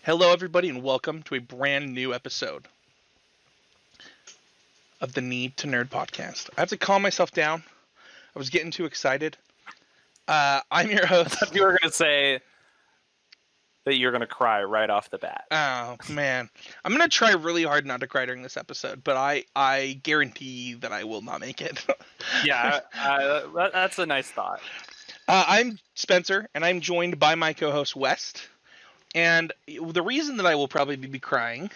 Hello, everybody, and welcome to a brand new episode of the Need to Nerd podcast. I have to calm myself down. I was getting too excited. I'm your host. I thought you were going to say that you're going to cry right off the bat. Oh, man. I'm going to try really hard not to cry during this episode, but I guarantee that I will not make it. Yeah, that's a nice thought. I'm Spencer, and I'm joined by my co-host, West. And the reason that I will probably be crying,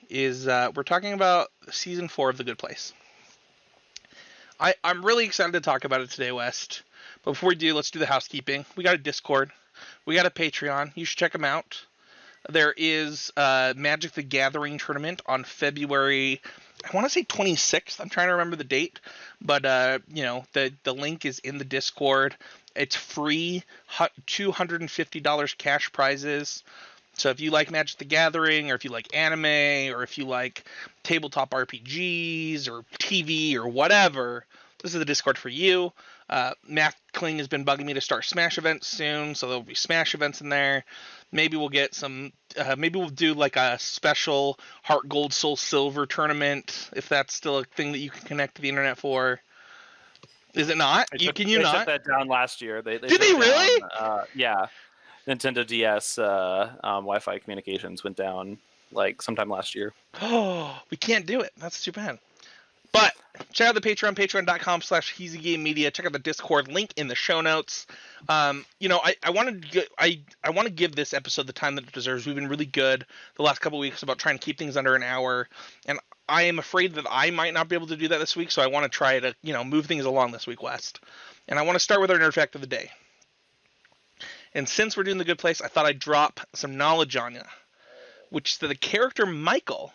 is we're talking about Season 4 of The Good Place. I'm really excited to talk about it today, West. But before we do, let's do the housekeeping. We got a Discord. We got a Patreon. You should check them out. There is a Magic the Gathering tournament on February, I want to say 26th. I'm trying to remember the date. But, the link is in the Discord. It's free, $250 cash prizes. So if you like Magic the Gathering, or if you like anime, or if you like tabletop RPGs, or TV, or whatever, this is the Discord for you. Matt Kling has been bugging me to start Smash events soon, so there'll be Smash events in there. Maybe we'll get some, maybe we'll do like a special Heart Gold Soul Silver tournament, if that's still a thing that you can connect to the internet for. Is it not? Can you not? They shut that down last year. Did they really? Yeah. Nintendo DS Wi-Fi communications went down like sometime last year. Oh, we can't do it. That's too bad. But check out the Patreon, patreon.com/HeezyGameMedia. Check out the Discord link in the show notes. I want to give this episode the time that it deserves. We've been really good the last couple of weeks about trying to keep things under an hour, and I am afraid that I might not be able to do that this week, so I want to try to, move things along this week, West. And I want to start with our nerd fact of the day. And since we're doing The Good Place, I thought I'd drop some knowledge on you, which is that the character Michael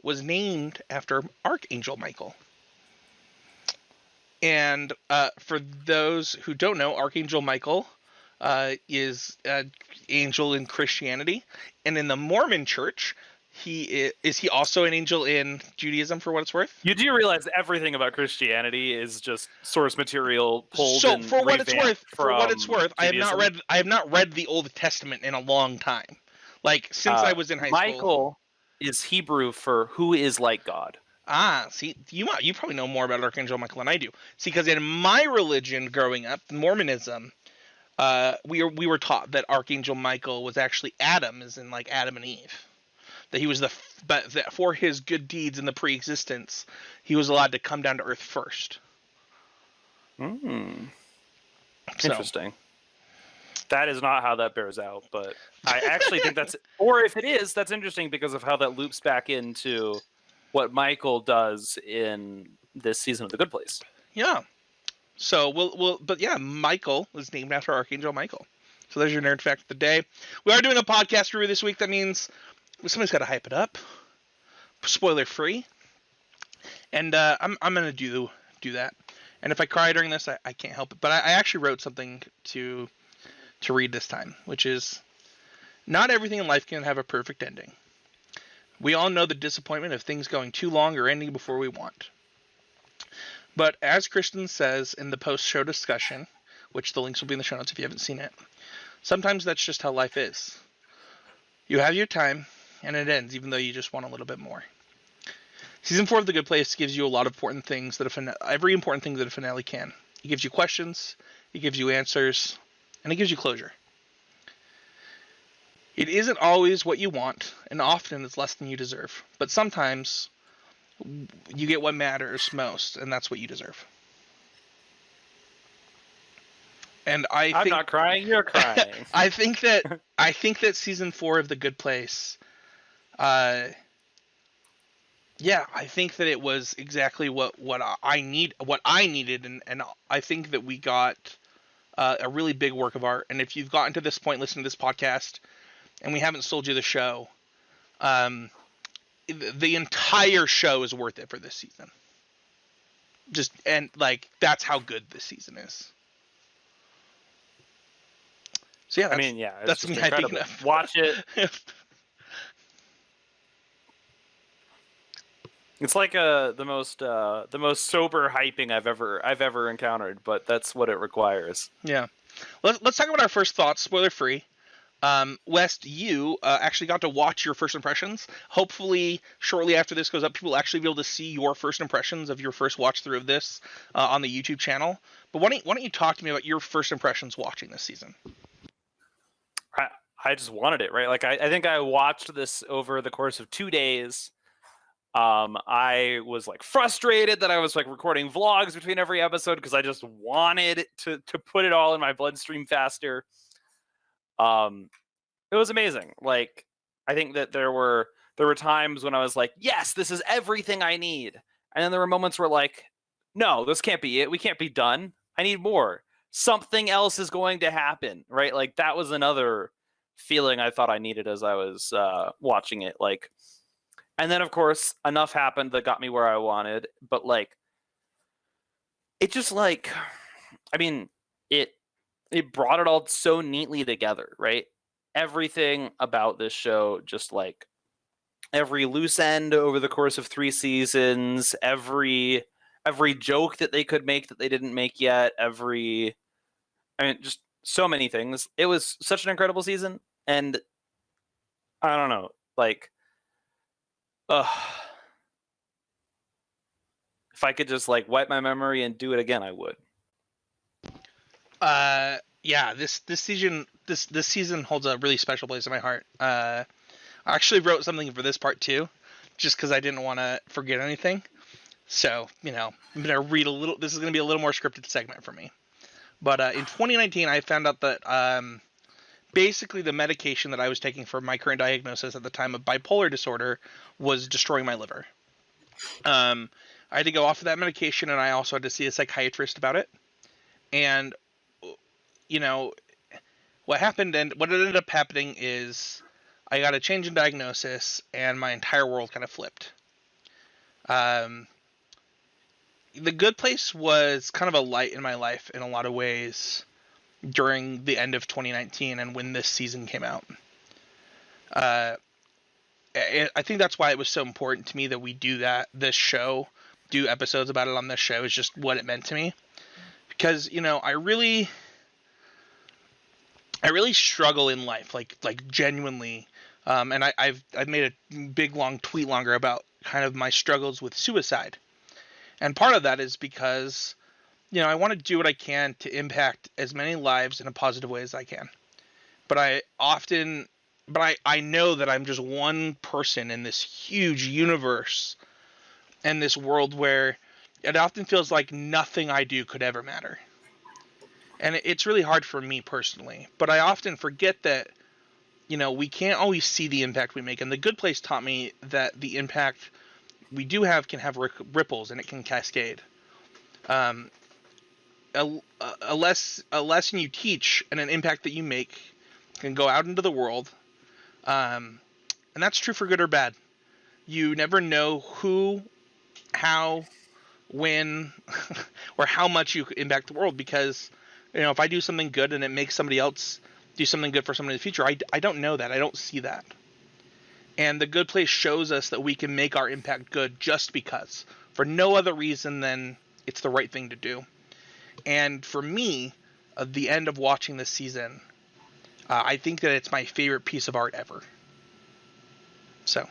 was named after Archangel Michael. And for those who don't know, Archangel Michael is an angel in Christianity, and in the Mormon Church, is he also an angel in Judaism, for what it's worth? You do realize everything about Christianity is just source material pulled. So and for what it's worth, I have not read the Old Testament in a long time. Like since I was in high school. Michael is Hebrew for who is like God. See, you probably know more about Archangel Michael than I do. See, because in my religion growing up, Mormonism, we were taught that Archangel Michael was actually Adam, as in like Adam and Eve. That he was but that for his good deeds in the pre-existence, he was allowed to come down to Earth first. Interesting. That is not how that bears out, but I actually think or if it is, that's interesting because of how that loops back into what Michael does in this season of The Good Place. Yeah. So Michael is named after Archangel Michael. So there's your nerd fact of the day. We are doing a podcast review this week. That means somebody's got to hype it up. Spoiler free. And I'm gonna do that. And if I cry during this, I can't help it. But I actually wrote something to read this time, which is, not everything in life can have a perfect ending. We all know the disappointment of things going too long or ending before we want. But as Kristen says in the post-show discussion, which the links will be in the show notes if you haven't seen it, sometimes that's just how life is. You have your time, and it ends, even though you just want a little bit more. Season 4 of The Good Place gives you a lot of important things every important thing that a finale can. It gives you questions, it gives you answers, and it gives you closure. It isn't always what you want, and often it's less than you deserve. But sometimes you get what matters most, and that's what you deserve. And I'm not crying, you're crying. I think that season 4 of The Good Place, I think that it was exactly what I needed, and I think that we got a really big work of art. And if you've gotten to this point listening to this podcast, and we haven't sold you the show, the entire show is worth it for this season. That's how good this season is. So yeah, that's me hyping it up. Watch it. It's like the most sober hyping I've ever encountered, but that's what it requires. Yeah. Let's talk about our first thoughts, spoiler free. West, you actually got to watch your first impressions. Hopefully, shortly after this goes up, people will actually be able to see your first impressions of your first watch through of this on the YouTube channel. But why don't you talk to me about your first impressions watching this season? I just wanted it, right? Like, I think I watched this over the course of 2 days. I was like frustrated that I was like recording vlogs between every episode because I just wanted to put it all in my bloodstream faster. It was amazing. Like, I think that there were times when I was like, yes, this is everything I need. And then there were moments where like, no, this can't be it. We can't be done. I need more. Something else is going to happen, right? Like, that was another feeling I thought I needed as I was watching it. Like, and then of course enough happened that got me where I wanted. But like, it just like, I mean, it brought it all so neatly together, right? Everything about this show, just like every loose end over the course of 3 seasons, every joke that they could make that they didn't make yet, just so many things. It was such an incredible season, and I don't know, like, if I could just like wipe my memory and do it again, I would. Yeah, this season holds a really special place in my heart. I actually wrote something for this part too, just because I didn't want to forget anything. So, I'm gonna read a little. This is gonna be a little more scripted segment for me. But in 2019, I found out that basically the medication that I was taking for my current diagnosis at the time of bipolar disorder was destroying my liver. I had to go off of that medication, and I also had to see a psychiatrist about it. And what happened and what ended up happening is I got a change in diagnosis, and my entire world kind of flipped. The Good Place was kind of a light in my life in a lot of ways during the end of 2019 and when this season came out. I think that's why it was so important to me that we do do episodes about it on this show, is just what it meant to me. Because, I really struggle in life, like genuinely. And I've made a big long tweet longer about kind of my struggles with suicide. And part of that is because, I want to do what I can to impact as many lives in a positive way as I can. But I know that I'm just one person in this huge universe and this world where it often feels like nothing I do could ever matter. And it's really hard for me personally. But I often forget that, we can't always see the impact we make. And The Good Place taught me that the impact we do have can have ripples, and it can cascade. A lesson you teach and an impact that you make can go out into the world. And that's true for good or bad. You never know who, how, when, or how much you impact the world, because, if I do something good and it makes somebody else do something good for somebody in the future, I don't know that. I don't see that. And The Good Place shows us that we can make our impact good just because, for no other reason than it's the right thing to do. And for me, the end of watching this season, I think that it's my favorite piece of art ever. So.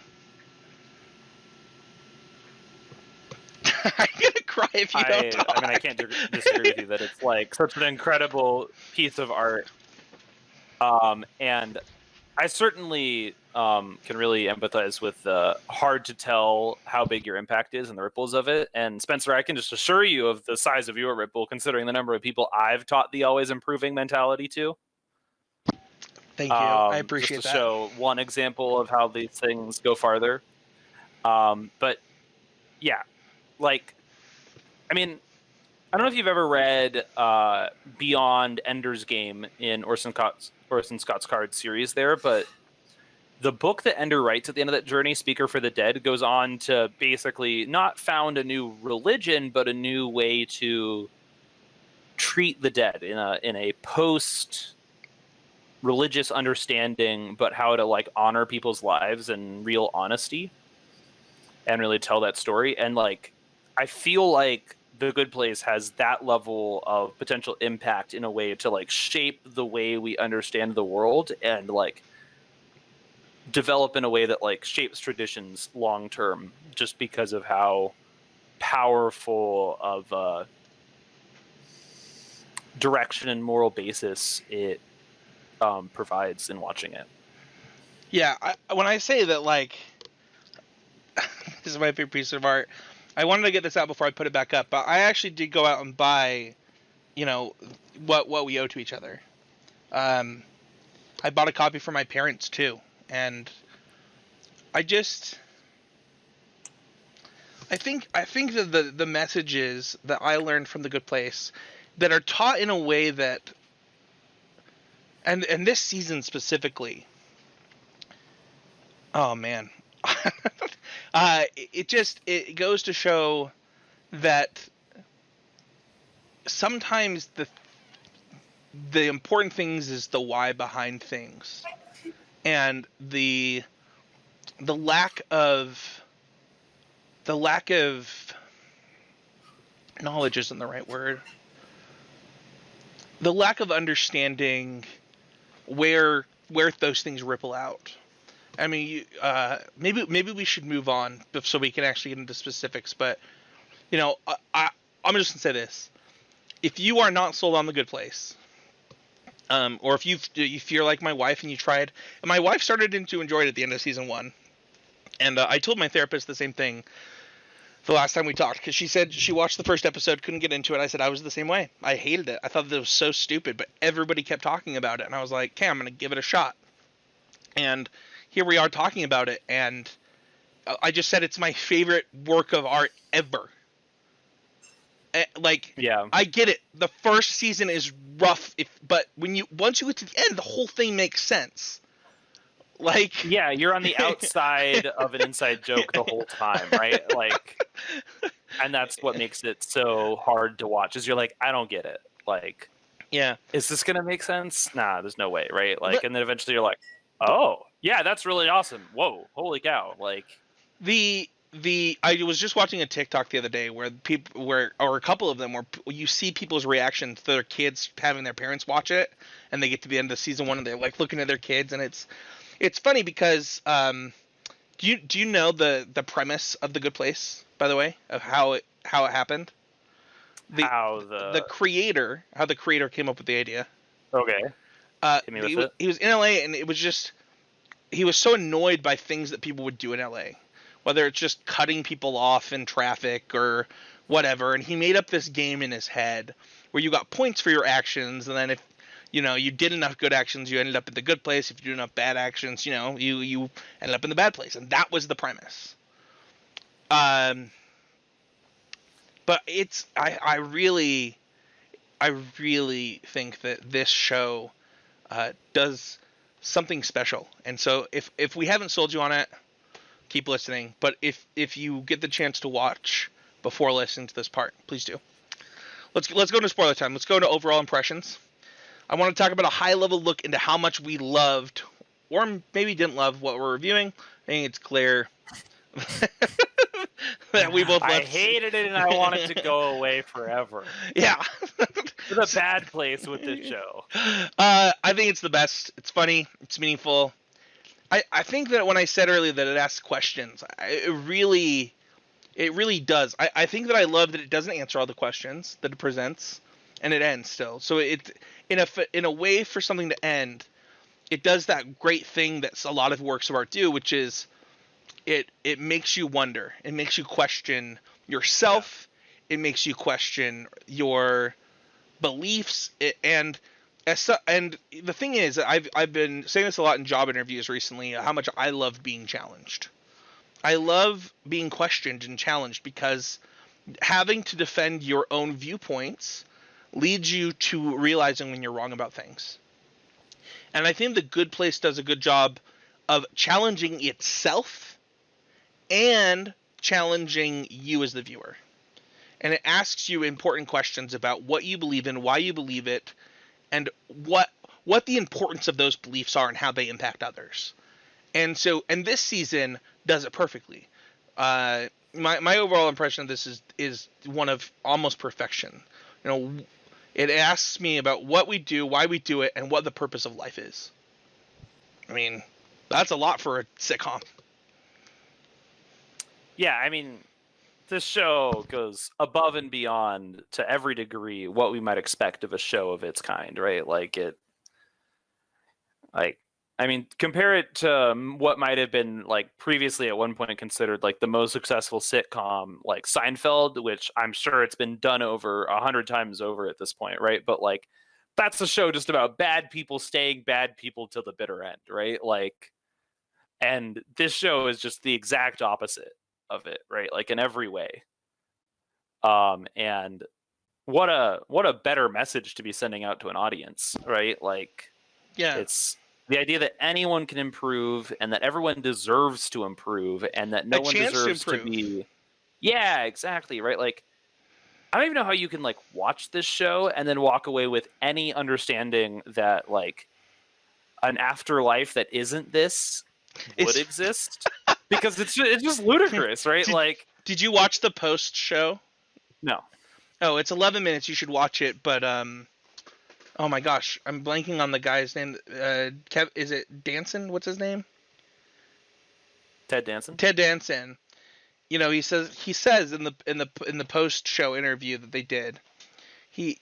I'm going to cry if you don't talk. I mean, I can't disagree with you that it's like such an incredible piece of art. And I certainly can really empathize with the hard to tell how big your impact is and the ripples of it. And Spencer, I can just assure you of the size of your ripple, considering the number of people I've taught the always improving mentality to. Thank you. I appreciate that. Just to show one example of how these things go farther. But yeah, like, I mean, I don't know if you've ever read Beyond Ender's Game in Orson Scott's Card series there, but the book that Ender writes at the end of that journey, Speaker for the Dead, goes on to basically not found a new religion, but a new way to treat the dead in a post religious understanding, but how to like honor people's lives and real honesty and really tell that story. And like, I feel like The Good Place has that level of potential impact in a way to like shape the way we understand the world and like develop in a way that like shapes traditions long term, just because of how powerful of a direction and moral basis it provides in watching it. Yeah, when I say that, like, this is my favorite piece of art. I wanted to get this out before I put it back up, but I actually did go out and buy, you know, what we owe to each other. I bought a copy for my parents too, and I think that the messages that I learned from The Good Place that are taught in a way that, and this season specifically, oh man, it goes to show that sometimes the important things is the why behind things, and the lack of knowledge isn't the right word. The lack of understanding where those things ripple out. I mean, maybe we should move on so we can actually get into specifics. But I'm just gonna say this: if you are not sold on The Good Place, or if you're like my wife and you tried, and my wife started to enjoy it at the end of season 1, and I told my therapist the same thing the last time we talked, because she said she watched the first episode, couldn't get into it. I said I was the same way. I hated it. I thought that it was so stupid, but everybody kept talking about it, and I was like, okay, I'm gonna give it a shot. And here we are talking about it, and I just said it's my favorite work of art ever. Like, yeah, I get it. The first season is rough, but once you get to the end, the whole thing makes sense. Like, yeah, you're on the outside of an inside joke the whole time, right? Like, and that's what makes it so hard to watch. Is you're like, I don't get it. Like, yeah, is this gonna make sense? Nah, there's no way, right? Like, and then eventually you're like, oh, yeah, that's really awesome. Whoa, holy cow! Like, I was just watching a TikTok the other day where or a couple of them, where you see people's reactions to their kids having their parents watch it, and they get to the end of season 1 and they're like looking at their kids, and it's funny because do you know the premise of The Good Place, by the way, of how it happened? How the creator came up with the idea. Okay. Hit me with it. He was in LA, and it was just, he was so annoyed by things that people would do in LA, whether it's just cutting people off in traffic or whatever. And he made up this game in his head where you got points for your actions, and then if you did enough good actions, you ended up in the good place. If you did enough bad actions, you ended up in the bad place. And that was the premise. But I really think that this show does something special. And so if we haven't sold you on it, keep listening. But if you get the chance to watch before listening to this part, please do. Let's go into spoiler time. Let's go to overall impressions. I want to talk about a high-level look into how much we loved, or maybe didn't love, what we're reviewing. I think it's clear that we both loved. I hated it, and I want it to go away forever. Yeah. It's a bad place with this show. I think it's the best. It's funny. It's meaningful. I think that when I said earlier that it asks questions, it really does. I think that I love that it doesn't answer all the questions that it presents, and it ends still. So it in a way, for something to end, it does that great thing that a lot of works of art do, which is it makes you wonder. It makes you question yourself. Yeah. It makes you question your beliefs. And the thing is, I've been saying this a lot in job interviews recently, how much I love being challenged. I love being questioned and challenged, because having to defend your own viewpoints leads you to realizing when you're wrong about things. And I think The Good Place does a good job of challenging itself and challenging you as the viewer. And it asks you important questions about what you believe in, why you believe it, and what the importance of those beliefs are and how they impact others. And this season does it perfectly. my overall impression of this is one of almost perfection. You know, it asks me about what we do, why we do it, and what the purpose of life is. I mean, that's a lot for a sitcom. Yeah, I mean, this show goes above and beyond to every degree what we might expect of a show of its kind, right? I mean, compare it to what might have been like previously at one point considered like the most successful sitcom, like Seinfeld, which I'm sure it's been done over 100 times over at this point, right? But like, that's a show just about bad people staying bad people till the bitter end, right? Like, and this show is just the exact opposite of it, right? Like in every way. And what a better message to be sending out to an audience, right? Like, Yeah. it's the idea that anyone can improve and that everyone deserves to improve and that no one deserves to be. Yeah, exactly, right? Like, I don't even know how you can like watch this show and then walk away with any understanding that like an afterlife that isn't this would exist, because it's just ludicrous, right? Did you watch the post show? No. Oh, it's 11 minutes. You should watch it. But oh my gosh, I'm blanking on the guy's name. Is it Danson? What's his name? Ted Danson. Ted Danson. You know, he says in the post show interview that they did, he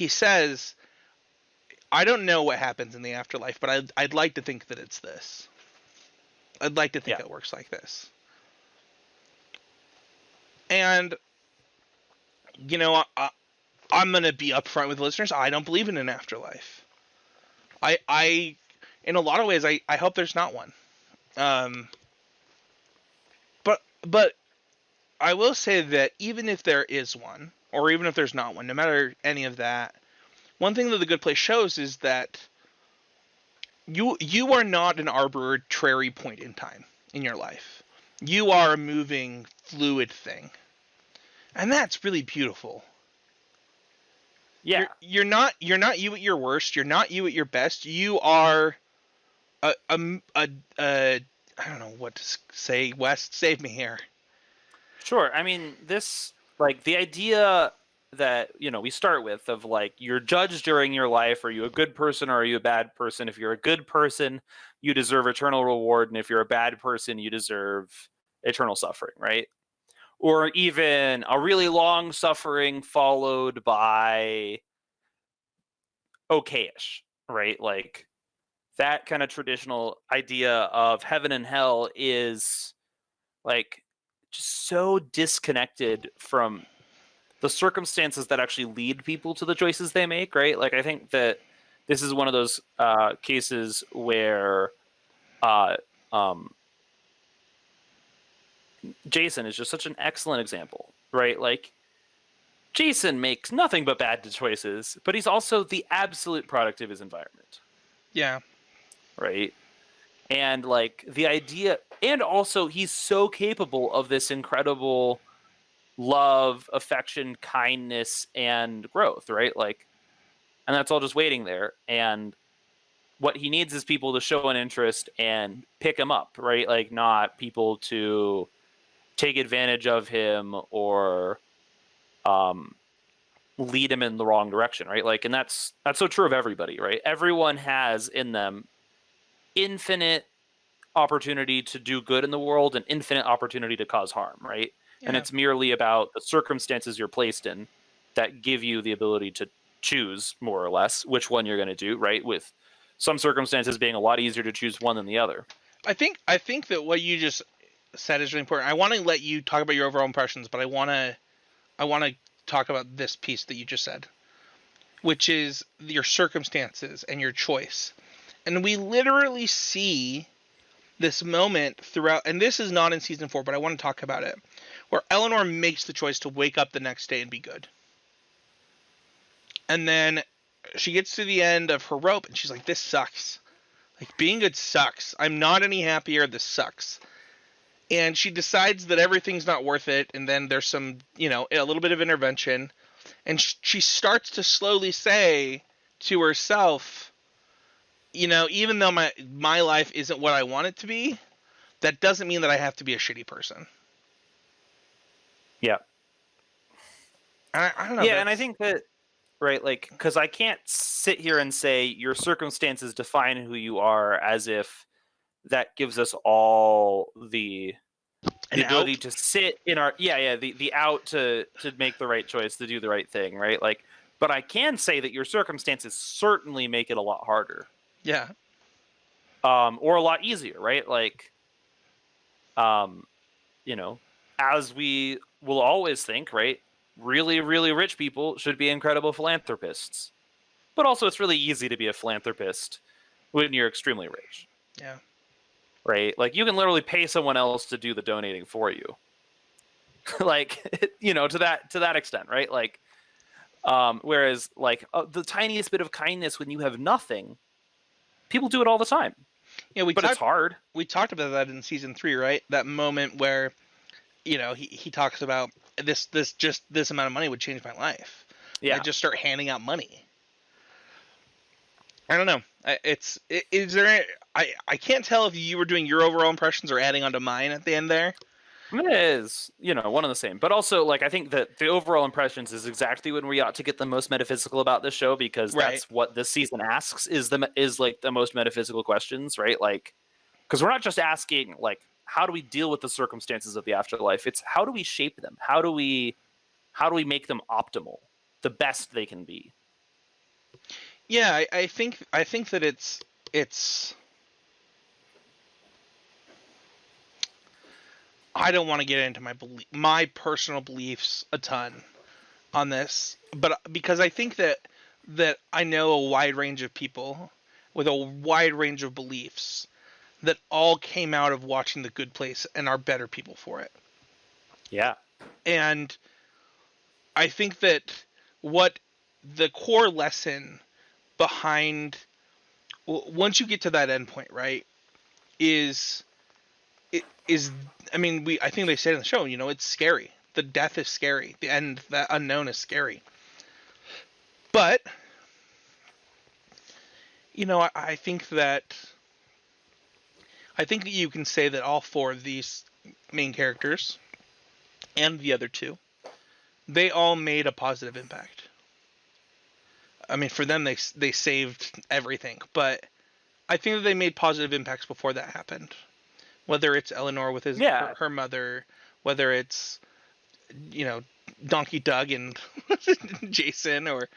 says, I don't know what happens in the afterlife, but I'd like to think that it's this. I'd like to think it works like this. And you know, I'm gonna be upfront with listeners. I don't believe in an afterlife. I in a lot of ways, I hope there's not one. But I will say that even if there is one, or even if there's not one, no matter any of that, one thing that The Good Place shows is that you are not an arbitrary point in time in your life. You are a moving, fluid thing, and that's really beautiful. Yeah, you're not you at your worst. You're not you at your best. You are a I don't know what to say. West, save me here. Sure. I mean, this, like, the idea that, you know, we start with of like, you're judged during your life. Are you a good person or are you a bad person? If you're a good person, you deserve eternal reward, and if you're a bad person, you deserve eternal suffering, right? Or even a really long suffering followed by okayish, right? Like, that kind of traditional idea of heaven and hell is like just so disconnected from the circumstances that actually lead people to the choices they make, right? Like, I think that this is one of those cases where Jason is just such an excellent example, right? Like, Jason makes nothing but bad choices, but he's also the absolute product of his environment. Yeah. Right? And like the idea, and also he's so capable of this incredible love, affection, kindness, and growth, right? Like, and that's all just waiting there. And what he needs is people to show an interest and pick him up, right? Like, not people to take advantage of him or lead him in the wrong direction, right? Like, and that's so true of everybody, right? Everyone has in them infinite opportunity to do good in the world and infinite opportunity to cause harm, right? Yeah. And it's merely about the circumstances you're placed in that give you the ability to choose, more or less, which one you're going to do, right? With some circumstances being a lot easier to choose one than the other. I think that what you just said is really important. I want to let you talk about your overall impressions, but I want to talk about this piece that you just said, which is your circumstances and your choice. And we literally see this moment throughout, and this is not in season 4, but I want to talk about it, where Eleanor makes the choice to wake up the next day and be good. And then she gets to the end of her rope and she's like, this sucks. Like, being good sucks. I'm not any happier. This sucks. And she decides that everything's not worth it. And then there's some, a little bit of intervention. And she starts to slowly say to herself, even though my life isn't what I want it to be, that doesn't mean that I have to be a shitty person. Yeah. I don't know. Yeah, and I think that, right, like, because I can't sit here and say your circumstances define who you are as if that gives us all the ability to sit in our the out to make the right choice, to do the right thing, right? Like, but I can say that your circumstances certainly make it a lot harder. Yeah. Or a lot easier, right? Like, you know, as we will always think, right? Really, really rich people should be incredible philanthropists. But also, it's really easy to be a philanthropist when you're extremely rich. Yeah. Right? Like, you can literally pay someone else to do the donating for you. Like, you know, to that extent, right? Like, whereas, like, the tiniest bit of kindness when you have nothing, people do it all the time. Yeah, but it's hard. We talked about that in season 3, right? That moment where, you know, he talks about this amount of money would change my life. Yeah. I just start handing out money. I don't know. Is there? I can't tell if you were doing your overall impressions or adding onto mine at the end there. It is, you know, one and the same. But also, like, I think that the overall impressions is exactly when we ought to get the most metaphysical about this show, because that's what this season asks, is like the most metaphysical questions, right? Like, because we're not just asking, like, how do we deal with the circumstances of the afterlife? It's how do we shape them? How do we make them optimal, the best they can be? Yeah, I think that it's I don't want to get into my personal beliefs a ton on this, but because I think that I know a wide range of people with a wide range of beliefs that all came out of watching The Good Place and are better people for it. Yeah. And I think that what the core lesson behind, once you get to that endpoint, right, is I mean, I think they said in the show, you know, it's scary. The death is scary. The end, that unknown is scary. But, you know, I think that you can say that all 4 of these main characters and the other 2, they all made a positive impact. I mean, for them, they saved everything, but I think that they made positive impacts before that happened. Whether it's Eleanor with her mother, whether it's, you know, Donkey Doug and Jason, or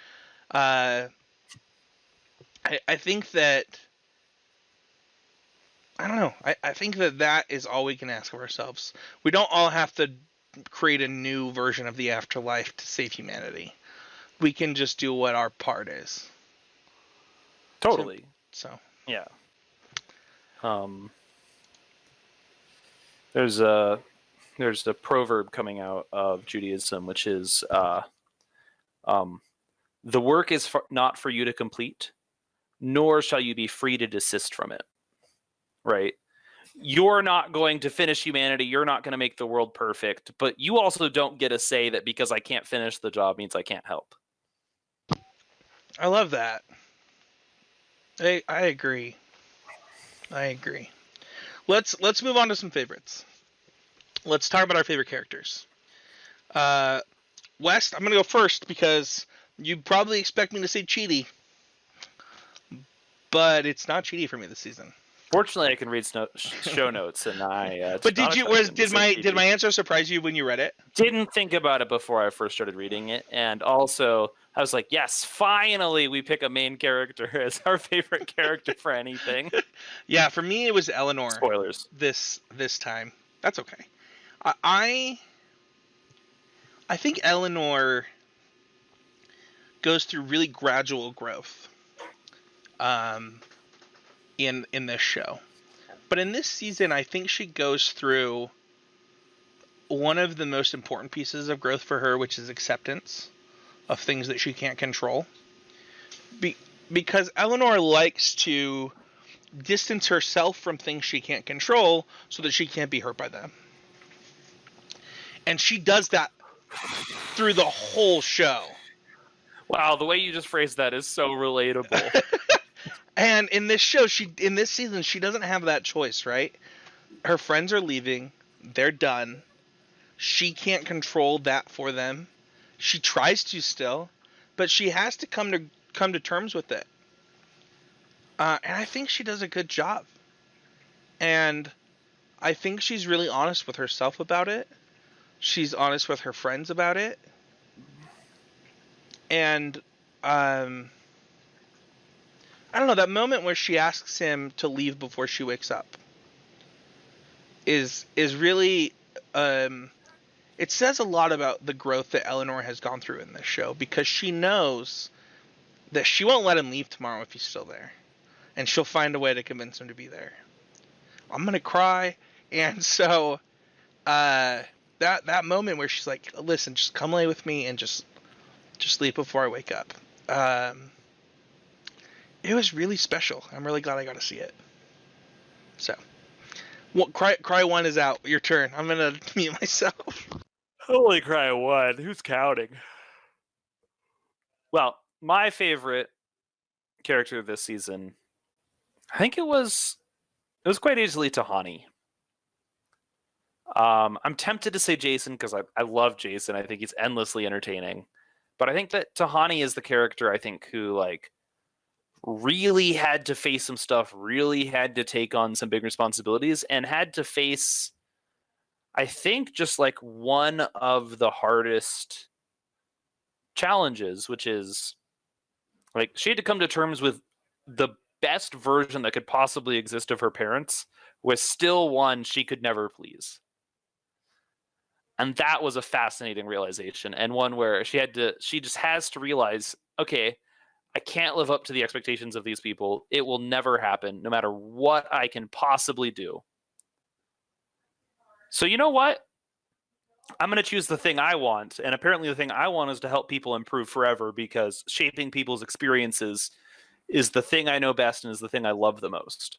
I think that, I don't know. I think that is all we can ask of ourselves. We don't all have to create a new version of the afterlife to save humanity. We can just do what our part is. Totally. So yeah. There's a proverb coming out of Judaism, which is, the work is not for you to complete, nor shall you be free to desist from it. Right? You're not going to finish humanity. You're not going to make the world perfect, but you also don't get a say that because I can't finish the job means I can't help. I love that. I agree. Let's move on to some favorites. Let's talk about our favorite characters. West, I'm going to go first because you probably expect me to say Chidi, but it's not Chidi for me this season. Fortunately, I can read show notes, and I. But did my answer surprise you when you read it? Didn't think about it before I first started reading it, and also I was like, "Yes, finally, we pick a main character as our favorite character for anything." Yeah, for me it was Eleanor. Spoilers. This time, that's okay. I think Eleanor goes through really gradual growth. In this show, but in this season I think she goes through one of the most important pieces of growth for her, which is acceptance of things that she can't control, because Eleanor likes to distance herself from things she can't control so that she can't be hurt by them, and she does that through the whole show. Wow, the way you just phrased that is so relatable. And in this season, she doesn't have that choice, right? Her friends are leaving. They're done. she can't control that for them. She tries to still, but she has to come to terms with it. And I think she does a good job. And I think she's really honest with herself about it. She's honest with her friends about it. And I don't know, that moment where she asks him to leave before she wakes up is really it says a lot about the growth that Eleanor has gone through in this show, because she knows that she won't let him leave tomorrow if he's still there, and she'll find a way to convince him to be there. I'm gonna cry. And so that moment where she's like, listen, just come lay with me and just sleep before I wake up, it was really special. I'm really glad I got to see it. So cry one is out. Your turn. I'm gonna mute myself. Holy cry one. Who's counting? Well, my favorite character this season, I think it was quite easily Tahani. I'm tempted to say Jason because I love Jason. I think he's endlessly entertaining. But I think that Tahani is the character, I think, who like really had to face some stuff, really had to take on some big responsibilities, and had to face, I think, just like one of the hardest challenges, which is like she had to come to terms with the best version that could possibly exist of her parents was still one she could never please. And that was a fascinating realization, and one where she just has to realize, okay, I can't live up to the expectations of these people. It will never happen, no matter what I can possibly do. So you know what? I'm going to choose the thing I want. And apparently the thing I want is to help people improve forever, because shaping people's experiences is the thing I know best and is the thing I love the most.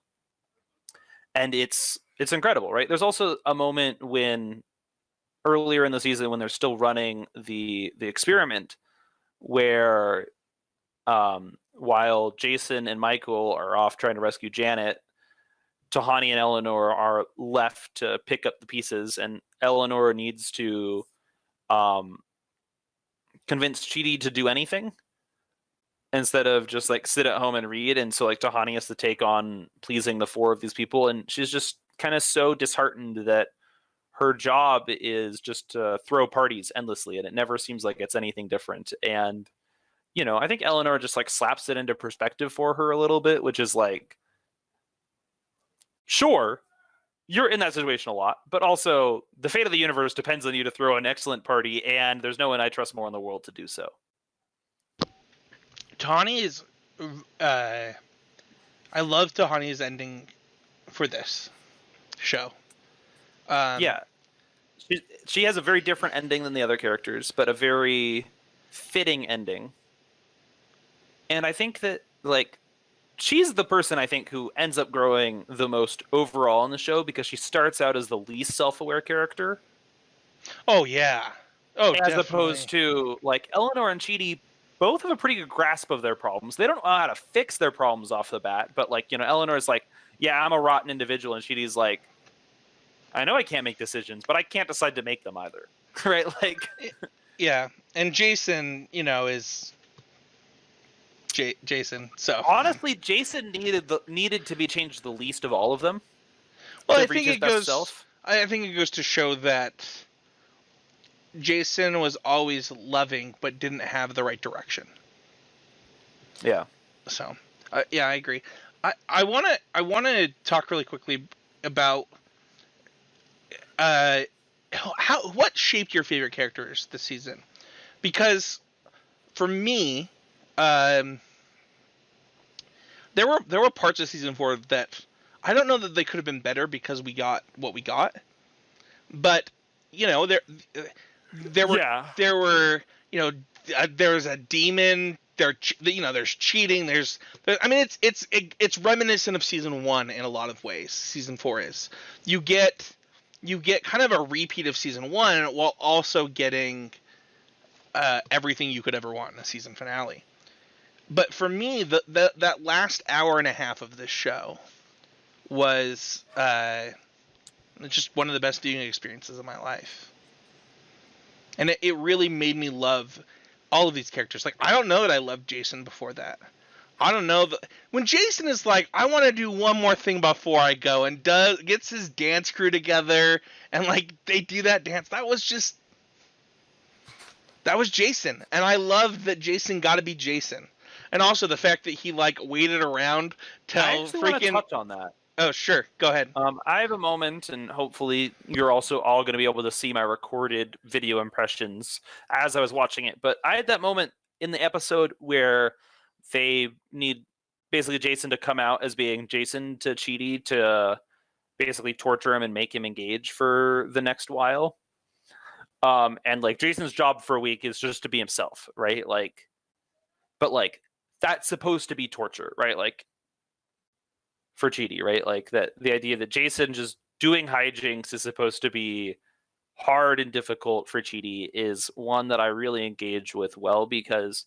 And it's incredible, right? There's also a moment when earlier in the season, when they're still running the experiment, where while Jason and Michael are off trying to rescue Janet, Tahani and Eleanor are left to pick up the pieces, and Eleanor needs to convince Chidi to do anything instead of just like sit at home and read. And so like Tahani has to take on pleasing the four of these people, and she's just kind of so disheartened that her job is just to throw parties endlessly, and it never seems like it's anything different. And you know, I think Eleanor just like slaps it into perspective for her a little bit, which is like, sure, you're in that situation a lot, but also the fate of the universe depends on you to throw an excellent party, and there's no one I trust more in the world to do so. Tahani is, I love Tahani's ending for this show. Yeah, she has a very different ending than the other characters, but a very fitting ending. And I think that like she's the person I think who ends up growing the most overall in the show, because she starts out as the least self-aware character. Oh yeah. Oh, as definitely. Opposed to like Eleanor and Chidi both have a pretty good grasp of their problems. They don't know how to fix their problems off the bat, but like, you know, Eleanor's like, yeah, I'm a rotten individual, and Chidi's like, I know I can't make decisions, but I can't decide to make them either. Right? Like yeah. And Jason, you know, is Jason. So honestly, Jason needed to be changed the least of all of them. Well, I think it goes. I think it goes to show that Jason was always loving, but didn't have the right direction. Yeah. So, yeah, I agree. I want to talk really quickly about what shaped your favorite characters this season, because for me, there were parts of season 4 that I don't know that they could have been better because we got what we got, but you know there were you know there's a demon, there's cheating, I mean it's reminiscent of season 1 in a lot of ways. Season 4 is you get kind of a repeat of season 1 while also getting everything you could ever want in a season finale. But for me, that last hour and a half of this show was just one of the best viewing experiences of my life. And it really made me love all of these characters. Like, I don't know that I loved Jason before that. I don't know when Jason is like, I want to do one more thing before I go, and gets his dance crew together, and like they do that dance. That was Jason, and I love that Jason got to be Jason, and also the fact that he like waited around till I actually want to touch on that. Oh, sure, go ahead. I have a moment, and hopefully you're also all going to be able to see my recorded video impressions as I was watching it. But I had that moment in the episode where they need basically Jason to come out as being Jason to Chidi to basically torture him and make him engage for the next while. And like Jason's job for a week is just to be himself, right? Like, but like that's supposed to be torture, right? Like for Chidi, right? Like that the idea that Jason just doing hijinks is supposed to be hard and difficult for Chidi is one that I really engage with well, because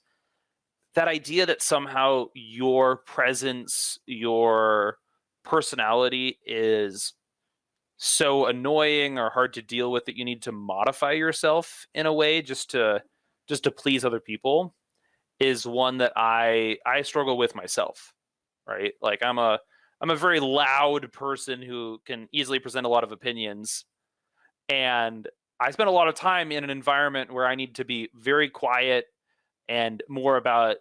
that idea that somehow your presence, your personality is so annoying or hard to deal with that you need to modify yourself in a way just to please other people is one that I struggle with myself, right? Like I'm a very loud person who can easily present a lot of opinions, and I spend a lot of time in an environment where I need to be very quiet and more about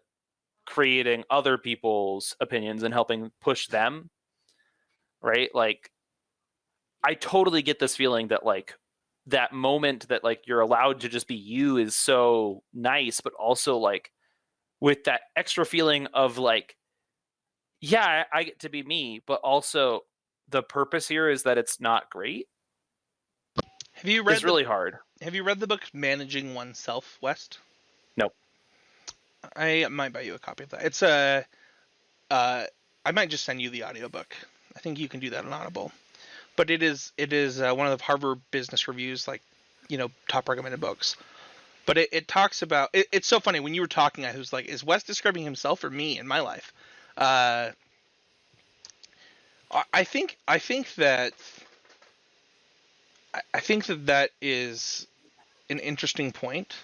creating other people's opinions and helping push them, right? Like I totally get this feeling that like that moment that like you're allowed to just be you is so nice, but also like with that extra feeling of like, yeah, I get to be me, but also the purpose here is that it's not great. It's really hard. Have you read the book Managing Oneself, West? Nope. I might buy you a copy of that. It's I might just send you the audiobook. I think you can do that on Audible. But it is one of the Harvard Business Review's like, top recommended books. But it talks about it's so funny when you were talking. I was like, is Wes describing himself or me in my life? I think that that is an interesting point,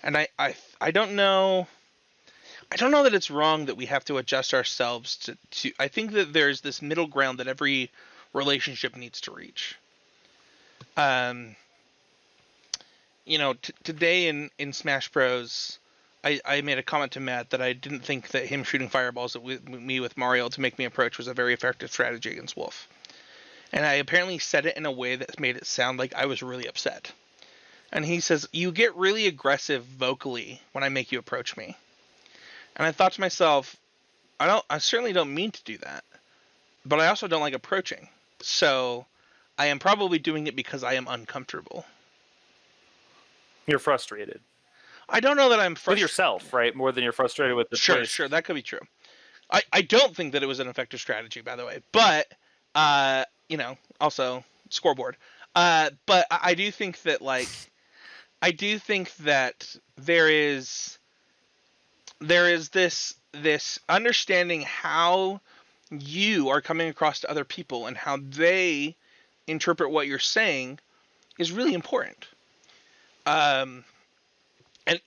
and I don't know. I don't know that it's wrong that we have to adjust ourselves to. I think that there's this middle ground that every relationship needs to reach. Today in Smash Bros, I made a comment to Matt that I didn't think that him shooting fireballs at me with Mario to make me approach was a very effective strategy against Wolf. And I apparently said it in a way that made it sound like I was really upset. And he says, you get really aggressive vocally when I make you approach me. And I thought to myself, I certainly don't mean to do that, but I also don't like approaching. So I am probably doing it because I am uncomfortable. You're frustrated. I don't know that I'm frustrated. With yourself, right? More than you're frustrated with the choice. Sure, that could be true. I don't think that it was an effective strategy, by the way. But, also, scoreboard. But I do think that, there is this understanding how you are coming across to other people and how they interpret what you're saying is really important. And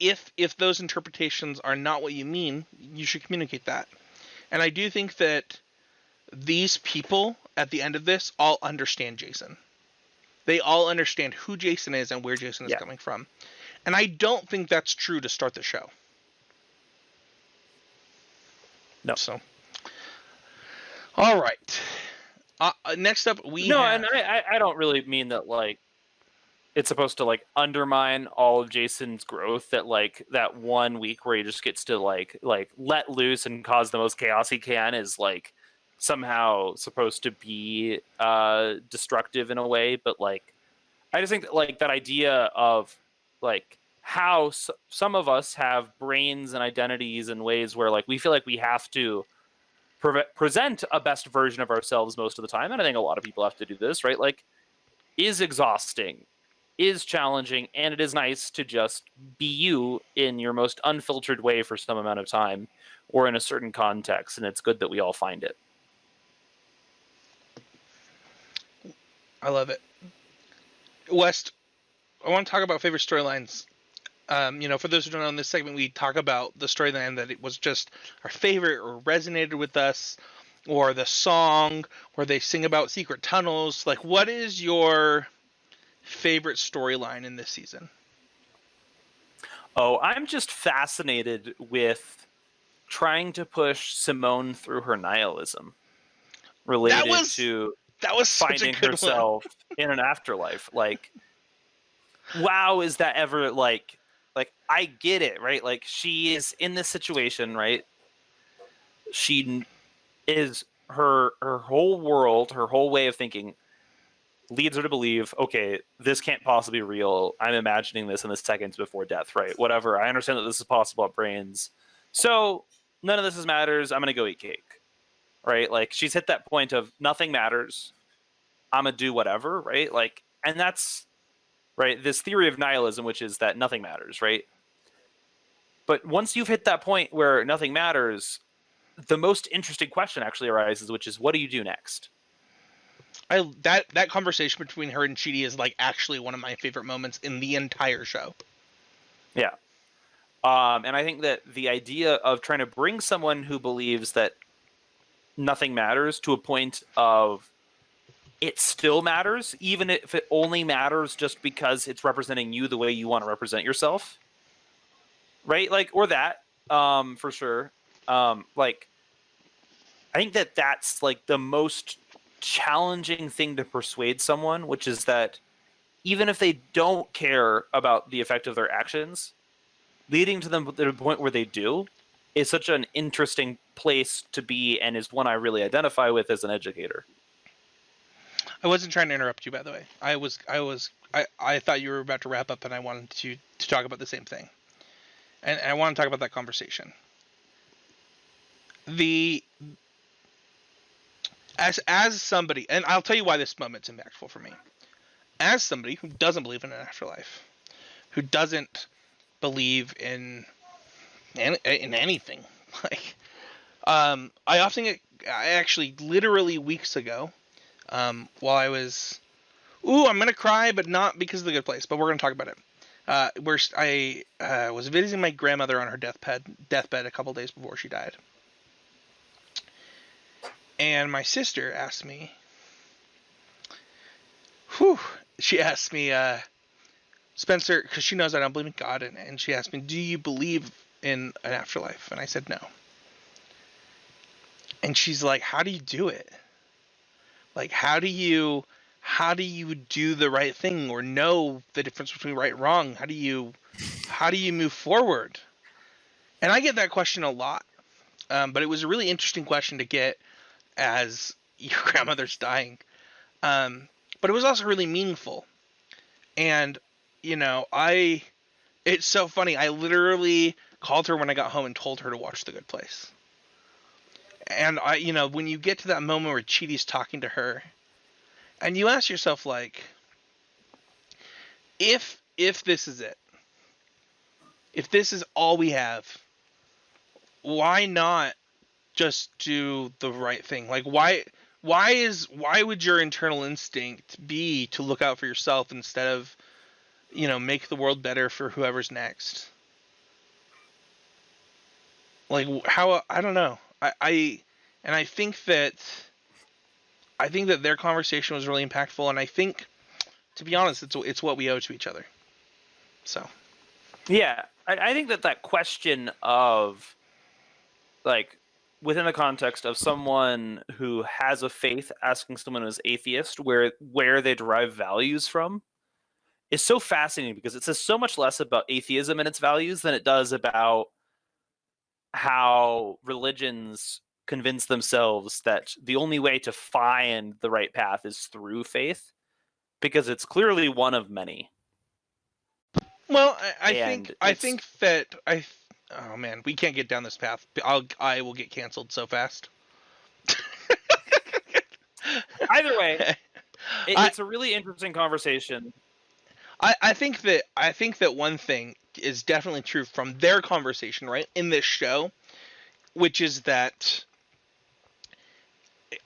if those interpretations are not what you mean, you should communicate that. And I do think that these people at the end of this all understand Jason. They all understand who Jason is and where Jason is coming from. And I don't think that's true to start the show. No. So, all right. Next up, and I don't really mean that like it's supposed to like undermine all of Jason's growth. That like that 1 week where he just gets to like let loose and cause the most chaos he can is like somehow supposed to be destructive in a way. But like I just think that like that idea of like how some of us have brains and identities in ways where like we feel like we have to present a best version of ourselves most of the time, and I think a lot of people have to do this, right? Like is exhausting, is challenging, and it is nice to just be you in your most unfiltered way for some amount of time or in a certain context, and it's good that we all find it. I love it. West, I want to talk about favorite storylines. For those who don't know, in this segment, we talk about the storyline that it was just our favorite or resonated with us, or the song where they sing about secret tunnels. Like, what is your favorite storyline in this season? Oh, I'm just fascinated with trying to push Simone through her nihilism related to that was such a finding good one. herself in an afterlife. Like, wow, is that ever like I get it, right? Like, she is in this situation, right? She is her whole world, her whole way of thinking leads her to believe, okay, this can't possibly be real. I'm imagining this in the seconds before death, right? Whatever. I understand that this is possible at brains. So none of this matters. I'm going to go eat cake, right? Like, she's hit that point of nothing matters. I'm going to do whatever, right? Like, and that's, right, this theory of nihilism, which is that nothing matters, right? But once you've hit that point where nothing matters, the most interesting question actually arises, which is, what do you do next? That conversation between her and Chidi is like actually one of my favorite moments in the entire show. Yeah. And I think that the idea of trying to bring someone who believes that nothing matters to a point of it still matters, even if it only matters just because it's representing you the way you want to represent yourself, right? Like, or that, for sure. Like, I think that that's like the most challenging thing to persuade someone, which is that even if they don't care about the effect of their actions, leading to them to the point where they do is such an interesting place to be, and is one I really identify with as an educator. I wasn't trying to interrupt you, by the way. I thought you were about to wrap up, and I wanted to talk about the same thing, and I want to talk about that conversation. As somebody, and I'll tell you why this moment's impactful for me. As somebody who doesn't believe in an afterlife, who doesn't believe in anything, like, I often get, I actually literally weeks ago, while I was, I'm gonna cry, but not because of The Good Place, but we're gonna talk about it. Where I was visiting my grandmother on her deathbed a couple days before she died, and my sister asked me, she asked me, Spencer, because she knows I don't believe in God, and she asked me, do you believe in an afterlife? And I said no. And she's like, how do you do it? Like, how do you do the right thing, or know the difference between right and wrong? How do you move forward? And I get that question a lot, but it was a really interesting question to get as your grandmother's dying. But it was also really meaningful. And, it's so funny. I literally called her when I got home and told her to watch The Good Place. And when you get to that moment where Chidi's talking to her, and you ask yourself, like, if this is it, if this is all we have, why not just do the right thing? Like, why would your internal instinct be to look out for yourself instead of, make the world better for whoever's next? Like, how, I don't know. I think that their conversation was really impactful, and I think, to be honest, it's what we owe to each other. So. Yeah, I think that question of, like, within the context of someone who has a faith asking someone who's atheist where they derive values from is so fascinating, because it says so much less about atheism and its values than it does about how religions convince themselves that the only way to find the right path is through faith, because it's clearly one of many. Well, I think that oh man, we can't get down this path. I will get canceled so fast. Either way, it's a really interesting conversation. I think that one thing is definitely true from their conversation, right, in this show, which is that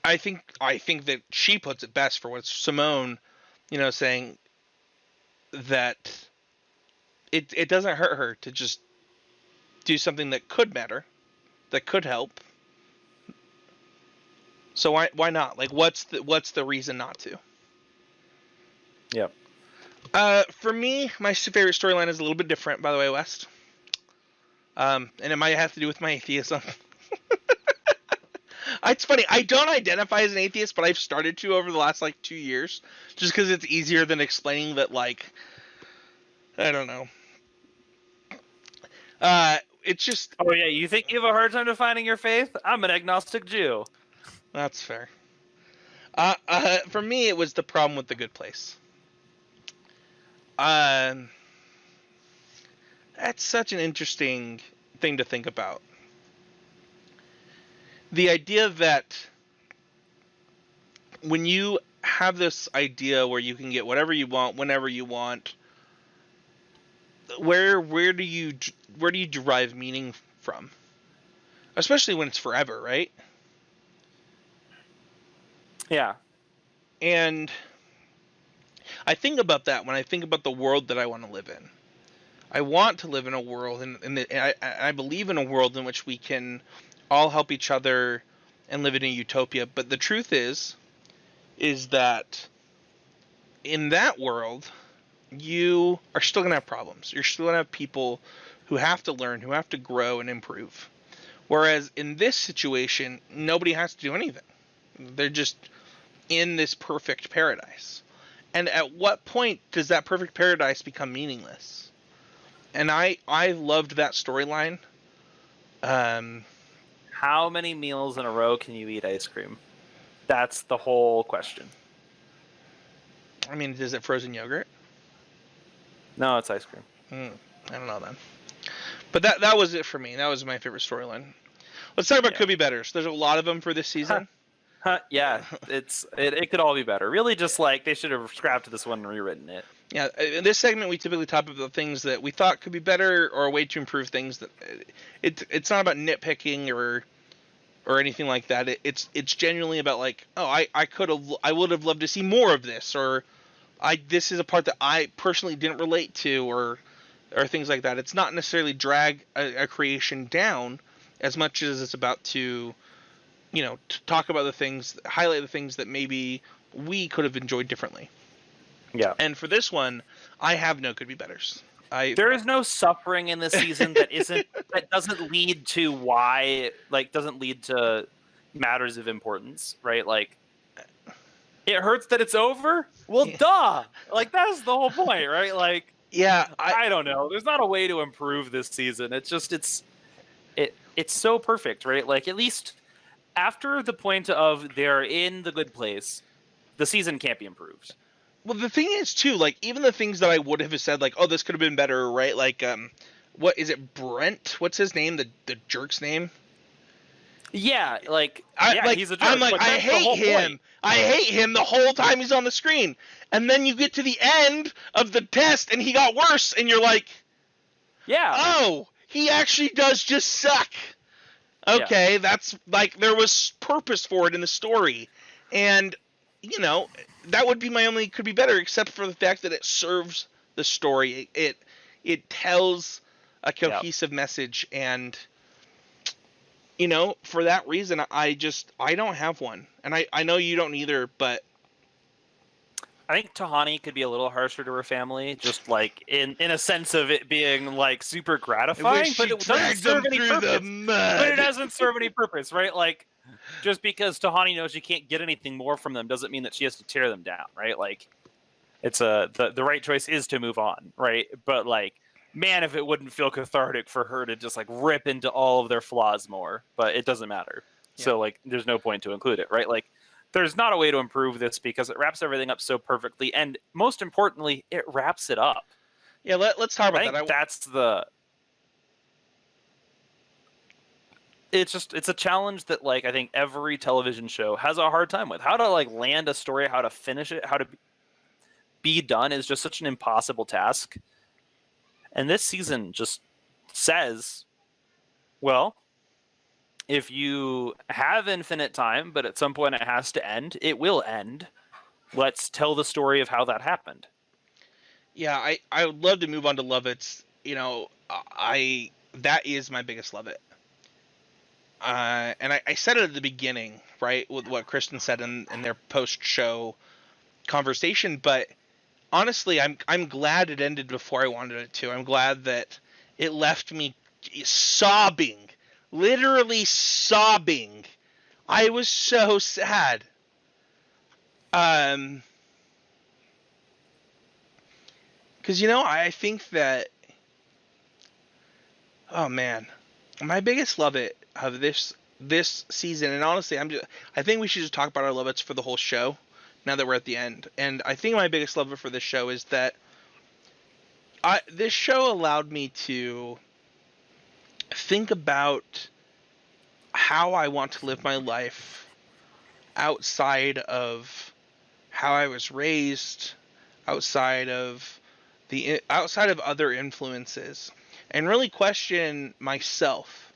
I think that she puts it best for what Simone, saying, that it doesn't hurt her to just do something that could matter, that could help. So why not? Like, what's the reason not to? Yep. For me, my favorite storyline is a little bit different, by the way, West. And it might have to do with my atheism. It's funny. I don't identify as an atheist, but I've started to over the last 2 years, just because it's easier than explaining that. I don't know. It's just. Oh yeah, you think you have a hard time defining your faith? I'm an agnostic Jew. That's fair. For me, it was the problem with The Good Place. That's such an interesting thing to think about. The idea that when you have this idea where you can get whatever you want whenever you want, where do you derive meaning from? Especially when it's forever, right? Yeah. And I think about that when I think about the world that I want to live in. I want to live in a world, and I believe in a world in which we can all help each other and live in a utopia. But the truth is that in that world, you are still going to have problems. You're still going to have people who have to learn, who have to grow and improve. Whereas in this situation, nobody has to do anything. They're just in this perfect paradise. And at what point does that perfect paradise become meaningless? And I loved that storyline. How many meals in a row can you eat ice cream? That's the whole question. I mean, is it frozen yogurt? No, it's ice cream. I don't know then. But that was it for me. That was my favorite storyline. Let's talk about Could Be Betters. There's a lot of them for this season. Yeah, it could all be better. Really, just they should have scrapped this one and rewritten it. Yeah, in this segment we typically talk about things that we thought could be better or a way to improve things. That it's not about nitpicking or anything like that. It's genuinely about I would have loved to see more of this, or this is a part that I personally didn't relate to, or things like that. It's not necessarily drag a creation down as much as it's about to talk about the things, highlight the things that maybe we could have enjoyed differently. Yeah. And for this one, I have no Could Be Betters. There is no suffering in this season that doesn't lead to doesn't lead to matters of importance, right? It hurts that it's over. Well, duh. That's the whole point, right? Yeah, I don't know. There's not a way to improve this season. It's just it's so perfect, right? At least after the point of they're in the good place, the season can't be improved. Well, the thing is too, even the things that I would have said, oh, this could have been better, right? What is it, Brent? What's his name? The jerk's name? Yeah, he's a jerk. I'm I hate him. Point. I hate him the whole time he's on the screen. And then you get to the end of the test and he got worse, and you're like, yeah. Oh, he actually does just suck. Okay, that's there was purpose for it in the story. And that would be my only Could Be Better, except for the fact that it serves the story. It tells a cohesive message, and for that reason, I don't have one, and I know you don't either. But I think Tahani could be a little harsher to her family, just in a sense of it being super gratifying, but it doesn't serve any purpose. But it doesn't serve any purpose, right? Just because Tahani knows she can't get anything more from them doesn't mean that she has to tear them down, right? It's the right choice is to move on, right? But man, if it wouldn't feel cathartic for her to just rip into all of their flaws more, but it doesn't matter. Yeah. So there's no point to include it, right? There's not a way to improve this because it wraps everything up so perfectly, and most importantly, it wraps it up. Yeah, let's talk about that. That's the. It's a challenge that I think every television show has a hard time with. How to land a story, how to finish it, how to be done is just such an impossible task. And this season just says, well, if you have infinite time, but at some point it has to end, it will end. Let's tell the story of how that happened. Yeah, I would love to move on to Lovitz. You know, that is my biggest Lovett. And I said it at the beginning, right, with what Kristen said in their post-show conversation. But honestly, I'm glad it ended before I wanted it to. I'm glad that it left me sobbing, literally sobbing. I was so sad. Because I think that, oh man, my biggest love it of this season, and honestly, I think we should just talk about our love it's for the whole show. Now that we're at the end, and I think my biggest love it for this show is that this show allowed me to think about how I want to live my life outside of how I was raised, outside of other influences, and really question myself.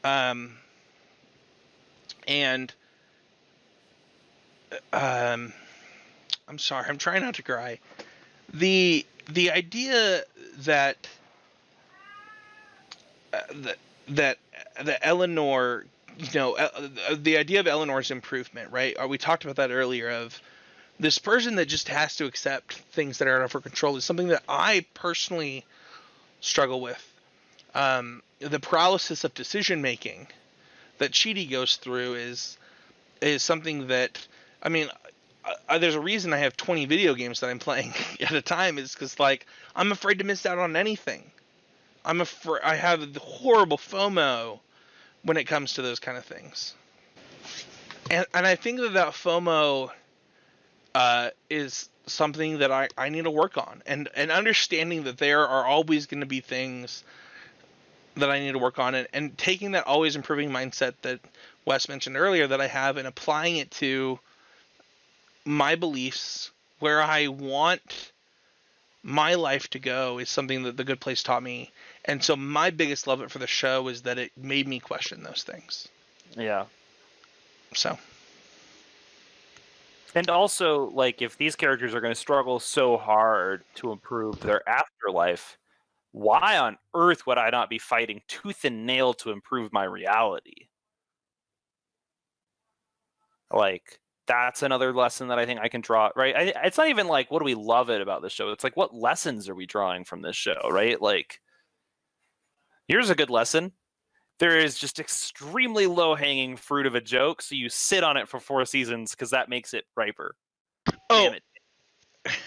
And I'm sorry, I'm trying not to cry. The idea that that Eleanor, the idea of Eleanor's improvement, right? We talked about that earlier. Of this person that just has to accept things that are out of her control is something that I personally struggle with. The paralysis of decision making that Chidi goes through is something that, I mean, there's a reason I have 20 video games that I'm playing at a time. Is because I'm afraid to miss out on anything. I have the horrible FOMO when it comes to those kind of things, and I think that FOMO is something that I need to work on, and understanding that there are always going to be things that I need to work on, and taking that always improving mindset that Wes mentioned earlier that I have, and applying it to my beliefs, where I want my life to go, is something that The Good Place taught me. And so my biggest love for the show is that it made me question those things. Yeah. So. And also, like, if these characters are going to struggle so hard to improve their afterlife, why on earth would I not be fighting tooth and nail to improve my reality? Like, that's another lesson that I think I can draw, right? It's not even like, what do we love it about this show? It's like, what lessons are we drawing from this show, right? Like, here's a good lesson. There is just extremely low-hanging fruit of a joke, so you sit on it for 4 seasons because that makes it riper. Oh. Damn it.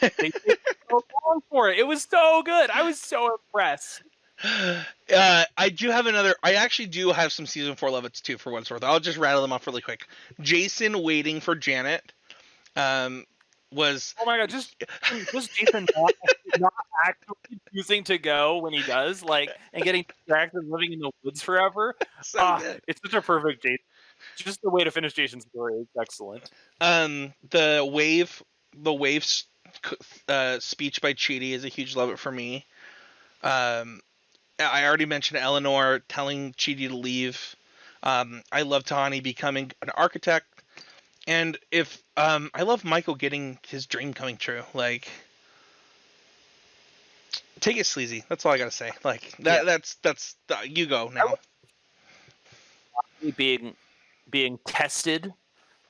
They did so long for it. It was so good. I was so impressed. I actually do have some season 4 Lovets too, for what it's worth. I'll just rattle them off really quick. Jason waiting for Janet was... Oh my god, just Jason not actually choosing to go when he does, like, and getting distracted and living in the woods forever. So it's such a perfect Jason. Just the way to finish Jason's story is excellent. The wave speech by Chidi is a huge love for me. I already mentioned Eleanor telling Chidi to leave. I love Tahani becoming an architect, and if I love Michael getting his dream coming true. Like, take it sleazy. That's all I gotta say. Like that. Yeah. That's you go now. Being tested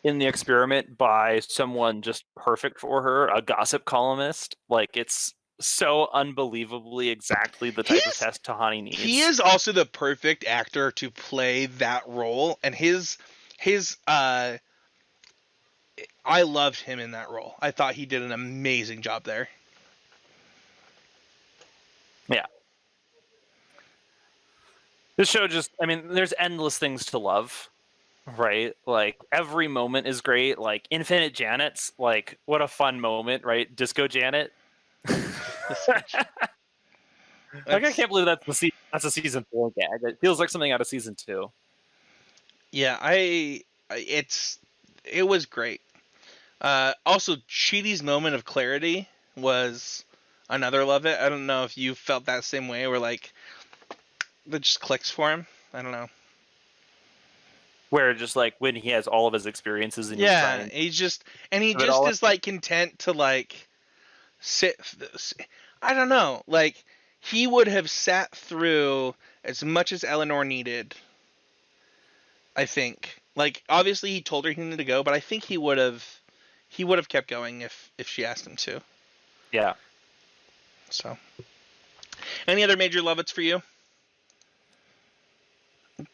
in the experiment by someone just perfect for her, a gossip columnist. Like, it's so unbelievably exactly the type of test Tahani needs. He is also the perfect actor to play that role, and his I loved him in that role. I thought he did an amazing job there. Yeah. This show just, I mean, there's endless things to love, right? Like, every moment is great. Like, Infinite Janet's, like, what a fun moment, right? Disco Janet. Like, I can't believe that's a season 4 gag. It feels like something out of season 2. Yeah, it was great. Also, Chidi's moment of clarity was another love it. I don't know if you felt that same way, where like that just clicks for him. I don't know. Where just like when he has all of his experiences and he just is like content to like I don't know. Like, he would have sat through as much as Eleanor needed, I think. Like, obviously he told her he needed to go, but I think he would have kept going if she asked him to. Yeah. So, any other major lovets for you?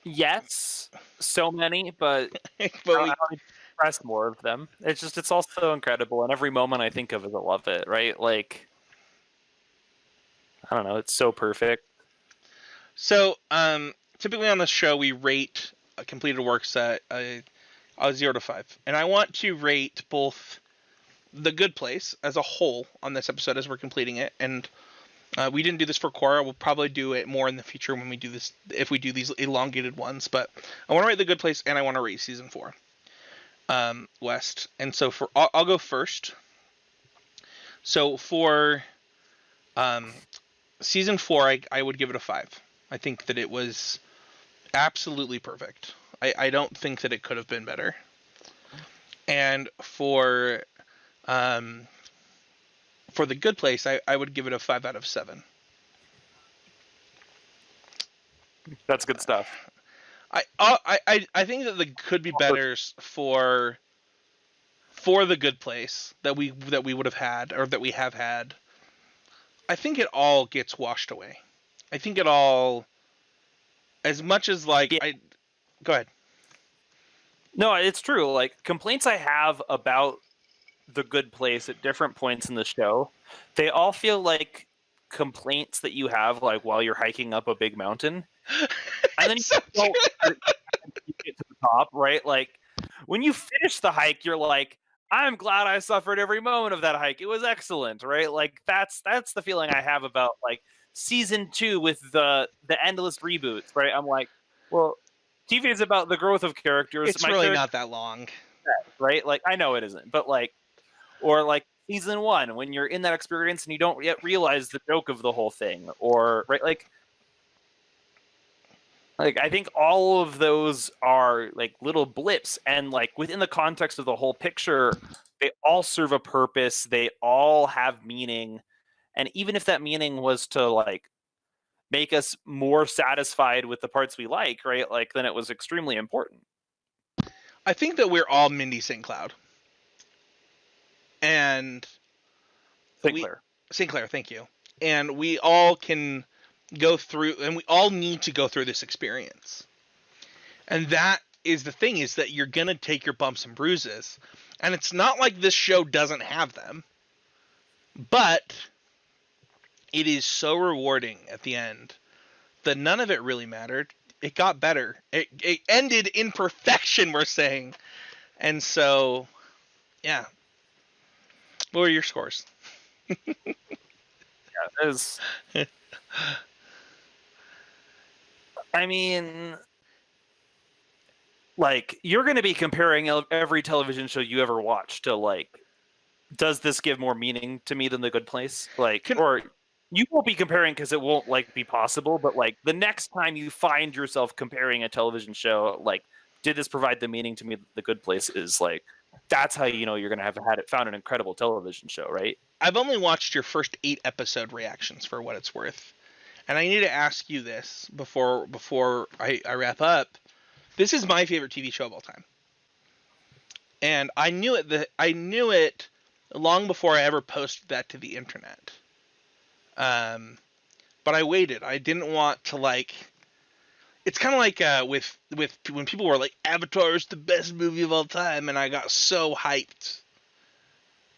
Yes, so many, but But I we don't need to express more of them. It's all so incredible, and every moment I think of is a love it, right? Like, I don't know, it's so perfect. So, typically on this show, we rate completed works at a 0 to 5. And I want to rate both The Good Place as a whole on this episode as we're completing it. And we didn't do this for Korra. We'll probably do it more in the future when we do this, if we do these elongated ones. But I want to rate The Good Place, and I want to rate season 4, West. And so I'll go first. So for season 4, I would give it a 5. I think that it was absolutely perfect. I don't think that it could have been better. And for The Good Place, I would give it a 5 out of 7. That's good stuff. I think that the could be better for The Good Place that we would have had, or that we have had. I think it all gets washed away. I think it all, as much as like Yeah. go ahead. No, it's true. Like, complaints I have about The Good Place at different points in the show, they all feel like complaints that you have like while you're hiking up a big mountain, and then So you get to the top, right? Like, when you finish the hike, you're like, I'm glad I suffered every moment of that hike. It was excellent, right? Like, that's the feeling I have about like season 2 with the endless reboots, right? I'm like, well, TV is about the growth of characters. it's My really character, not that long. right? Like, I know it isn't, but like, or like season 1 when you're in that experience and you don't yet realize the joke of the whole thing, or right, like I think all of those are like little blips, and like within the context of the whole picture, they all serve a purpose. They all have meaning, and even if that meaning was to like make us more satisfied with the parts we like, right? Like, then it was extremely important. I think that we're all Mindy St. Cloud. And St. Clair, thank you. And we all can go through, and we all need to go through this experience. And that is the thing, is that you're going to take your bumps and bruises. And it's not like this show doesn't have them. But it is so rewarding at the end that none of it really mattered. It got better. It ended in perfection, we're saying. And so, yeah. What were your scores? Yeah, I mean, like, you're going to be comparing every television show you ever watched to like, does this give more meaning to me than The Good Place? Like, or you won't be comparing because it won't like be possible, but like the next time you find yourself comparing a television show, like, did this provide the meaning to me that The Good Place is, like, that's how you know you're going to have found an incredible television show, right? I've only watched your first 8 episode reactions for what it's worth. And I need to ask you this before I wrap up. This is my favorite TV show of all time. And I knew it long before I ever posted that to the internet. But I waited. I didn't want to like. It's kind of like with when people were like, Avatar is the best movie of all time, and I got so hyped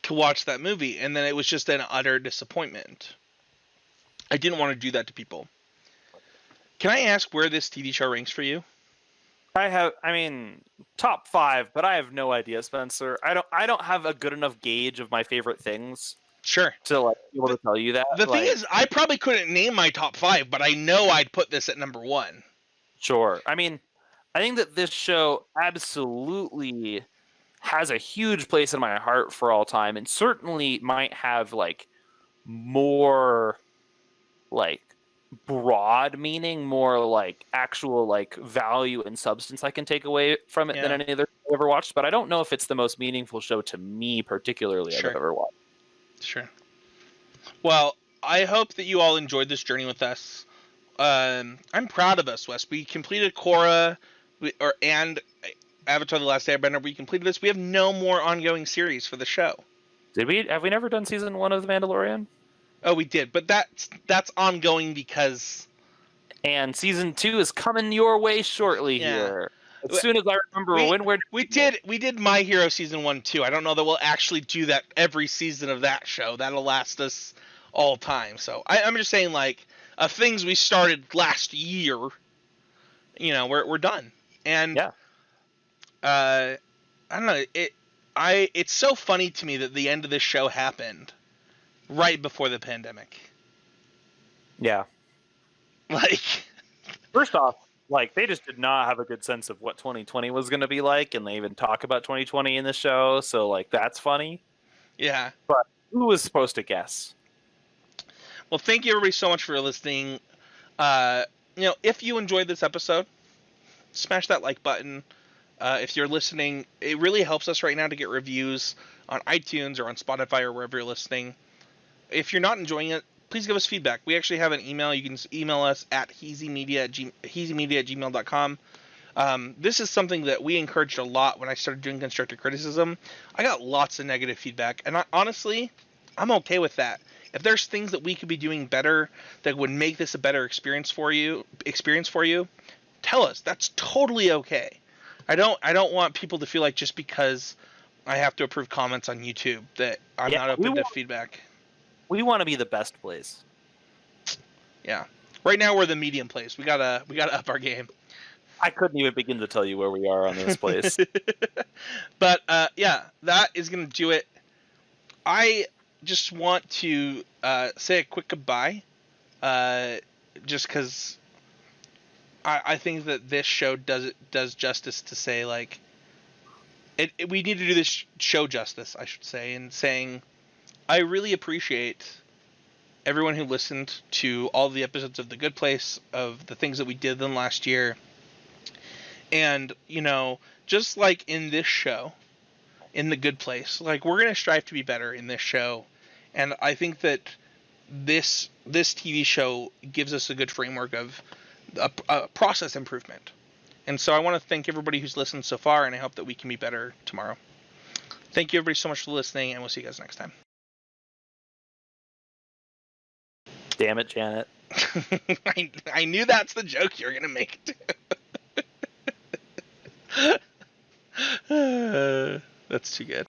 to watch that movie, and then it was just an utter disappointment. I didn't want to do that to people. Can I ask where this TV show ranks for you? I mean, top 5, but I have no idea, Spencer. I don't have a good enough gauge of my favorite things. Sure. To like be able to tell you that. The thing is, I probably couldn't name my top 5, but I know I'd put this at number 1. Sure. I mean, I think that this show absolutely has a huge place in my heart for all time, and certainly might have like more like broad meaning, more like actual like value and substance I can take away from it than any other I've ever watched. But I don't know if it's the most meaningful show to me particularly I've ever watched. Sure. Well, I hope that you all enjoyed this journey with us. I'm proud of us, Wes. We completed Korra, and Avatar: The Last Airbender. We completed this. We have no more ongoing series for the show. Have we never done season 1 of The Mandalorian? Oh, we did, but that's ongoing because. And season 2 is coming your way shortly here. As soon as I remember when we're we did My Hero season 1 too. I don't know that we'll actually do that every season of that show. That'll last us all time. So I'm just saying, like, things we started last year, we're done. And yeah. I don't know, it's so funny to me that the end of this show happened right before the pandemic. Yeah. Like, first off, like, they just did not have a good sense of what 2020 was going to be like, and they even talk about 2020 in the show, so, like, that's funny. Yeah. But who was supposed to guess? Well, thank you everybody so much for listening. If you enjoyed this episode, smash that like button. If you're listening, it really helps us right now to get reviews on iTunes or on Spotify or wherever you're listening. If you're not enjoying it, please give us feedback. We actually have an email. You can email us at heezymedia@gmail.com. This is something that we encouraged a lot when I started doing constructive criticism. I got lots of negative feedback, and honestly, I'm okay with that. If there's things that we could be doing better that would make this a better experience for you, tell us. That's totally okay. I don't want people to feel like just because I have to approve comments on YouTube that I'm not open to feedback. We want to be the best place. Yeah. Right now we're the medium place. We gotta up our game. I couldn't even begin to tell you where we are on this place. But yeah, that is gonna do it. I just want to say a quick goodbye, just because I think that this show does justice to say, like, we need to do this show justice, I should say, in saying I really appreciate everyone who listened to all the episodes of The Good Place, of the things that we did then last year. And, just like in this show, in The Good Place, like, we're going to strive to be better in this show. And I think that this TV show gives us a good framework of a process improvement. And so I want to thank everybody who's listened so far, and I hope that we can be better tomorrow. Thank you everybody so much for listening, and we'll see you guys next time. Damn it, Janet. I knew that's the joke you're going to make. That's too good.